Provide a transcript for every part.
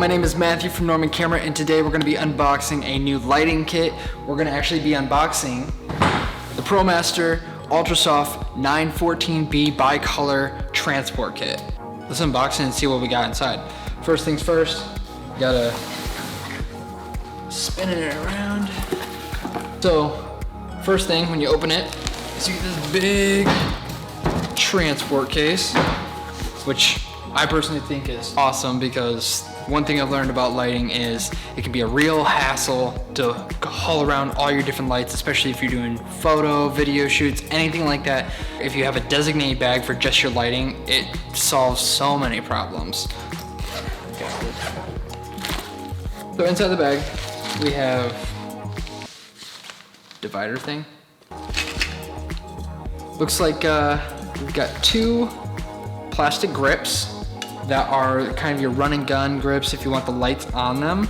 my name is Matthew from NormanCamera, and today we're going to be unboxing a new lighting kit. We're going to actually be unboxing the Promaster Ultrasoft 914B Bicolor Transport Kit. Let's unbox it and see what we got inside. First things first, you gotta spin it around. So, first thing when you open it, is you get this big transport case, which I personally think is awesome because one thing I've learned about lighting is it can be a real hassle to haul around all your different lights, especially if you're doing photo, video shoots, anything like that. If you have a designated bag for just your lighting, it solves so many problems. So inside the bag, we have divider thing. Looks like we've got two plastic grips that are kind of your run and gun grips if you want the lights on them.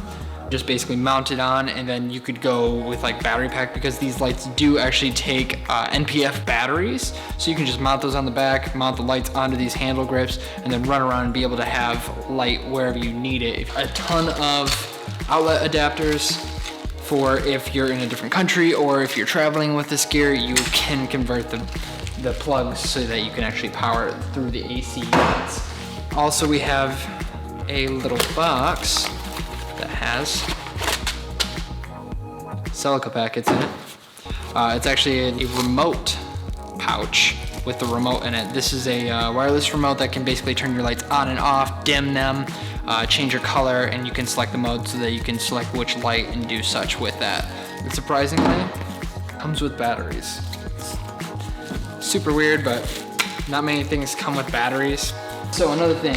Just basically mount it on, and then you could go with like battery pack because these lights do actually take NPF batteries. So you can just mount those on the back, mount the lights onto these handle grips, and then run around and be able to have light wherever you need it. A ton of outlet adapters for if you're in a different country or if you're traveling with this gear, you can convert the plugs so that you can actually power it through the AC units. Also, we have a little box that has silica packets in it. It's actually a remote pouch with the remote in it. This is a wireless remote that can basically turn your lights on and off, dim them, change your color, and you can select the mode so that you can select which light and do such with that. And surprisingly, comes with batteries. Super weird, but not many things come with batteries. So another thing,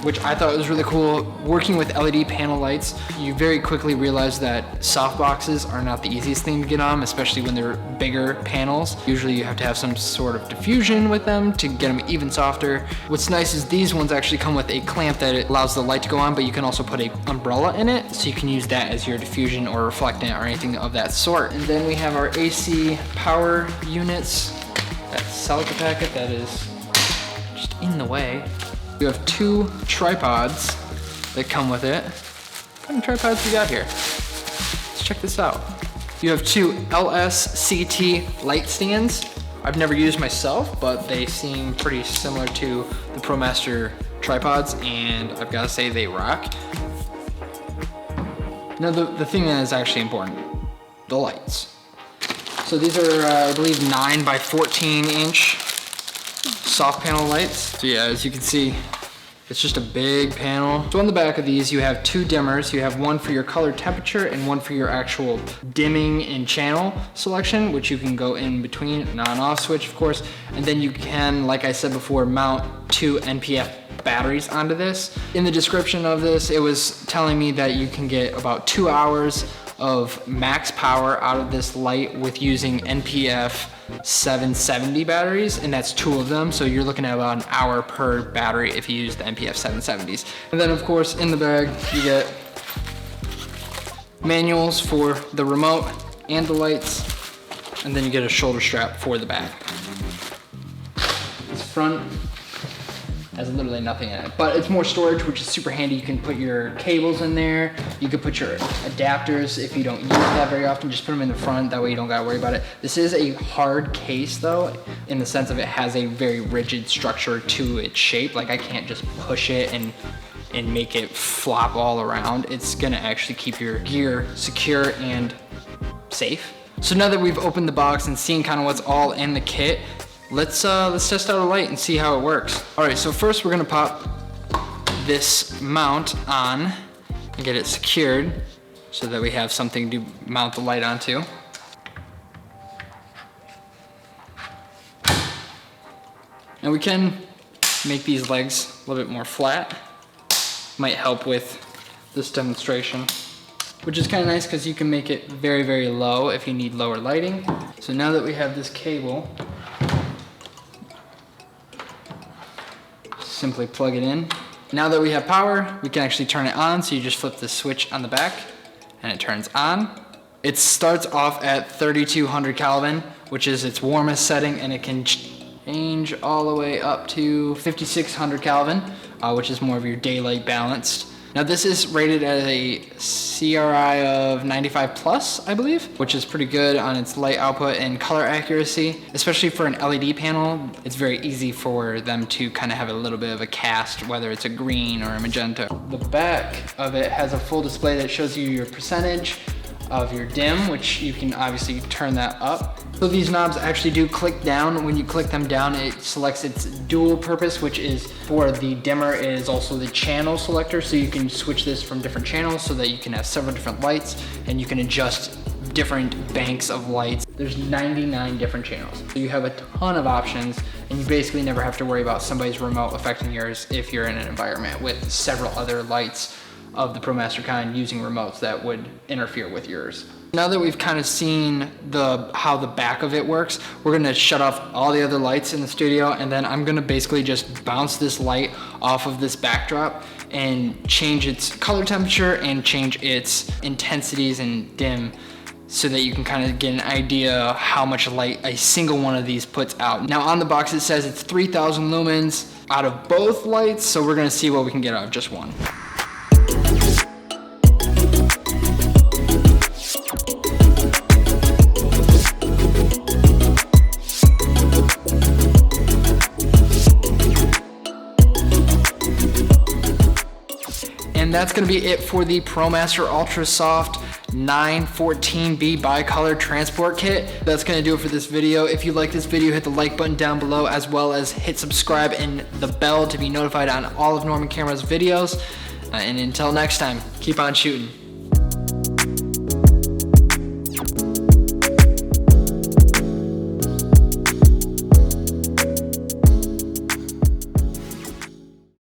which I thought was really cool, working with LED panel lights, you very quickly realize that soft boxes are not the easiest thing to get on, especially when they're bigger panels. Usually you have to have some sort of diffusion with them to get them even softer. What's nice is these ones actually come with a clamp that allows the light to go on, but you can also put an umbrella in it, so you can use that as your diffusion or reflectant or anything of that sort. And then we have our AC power units, that silica packet that is just in the way. You have two tripods that come with it. What kind of tripods we got here? Let's check this out. You have two LSCT light stands. I've never used myself, but they seem pretty similar to the Promaster tripods, and I've got to say they rock. Now the thing that is actually important, the lights. So these are, I believe, 9 by 14 inch soft panel lights. So yeah, as you can see, it's just a big panel. So on the back of these, you have two dimmers. You have one for your color temperature and one for your actual dimming and channel selection, which you can go in between, an on-off switch, of course. And then you can, like I said before, mount two NPF batteries onto this. In the description of this, it was telling me that you can get about 2 hours of max power out of this light with using NPF 770 batteries, and that's two of them, so you're looking at about an hour per battery if you use the NPF 770s. And then of course in the bag you get manuals for the remote and the lights, and then you get a shoulder strap for the back. This front has literally nothing in it, but it's more storage, which is super handy. You can put your cables in there. You could put your adapters if you don't use that very often. Just put them in the front. That way you don't gotta worry about it. This is a hard case though, in the sense of it has a very rigid structure to its shape. Like I can't just push it and make it flop all around. It's gonna actually keep your gear secure and safe. So now that we've opened the box and seen kind of what's all in the kit, let's test out a light and see how it works. All right, so first we're gonna pop this mount on and get it secured so that we have something to mount the light onto. And we can make these legs a little bit more flat. Might help with this demonstration, which is kind of nice because you can make it very, very low if you need lower lighting. So now that we have this cable, simply plug it in. Now that we have power, we can actually turn it on. So you just flip the switch on the back and it turns on. It starts off at 3200 Kelvin, which is its warmest setting, and it can change all the way up to 5600 Kelvin, which is more of your daylight balanced. Now this is rated at a CRI of 95 plus, I believe, which is pretty good on its light output and color accuracy. Especially for an LED panel, it's very easy for them to kind of have a little bit of a cast, whether it's a green or a magenta. The back of it has a full display that shows you your percentage of your dim, which you can obviously turn that up. So these knobs actually do click down. When you click them down, it selects its dual purpose, which is for the dimmer, it is also the channel selector. So you can switch this from different channels so that you can have several different lights and you can adjust different banks of lights. There's 99 different channels. So you have a ton of options and you basically never have to worry about somebody's remote affecting yours if you're in an environment with several other lights of the Promaster kind using remotes that would interfere with yours. Now that we've kind of seen how the back of it works, we're gonna shut off all the other lights in the studio, and then I'm gonna basically just bounce this light off of this backdrop and change its color temperature and change its intensities and dim, so that you can kind of get an idea how much light a single one of these puts out. Now on the box it says it's 3000 lumens out of both lights, so we're gonna see what we can get out of just one. And that's gonna be it for the Promaster Ultra Soft 914B bicolor transport kit. That's gonna do it for this video. If you like this video, hit the like button down below, as well as hit subscribe and the bell to be notified on all of NormanCamera's videos. And until next time, keep on shooting.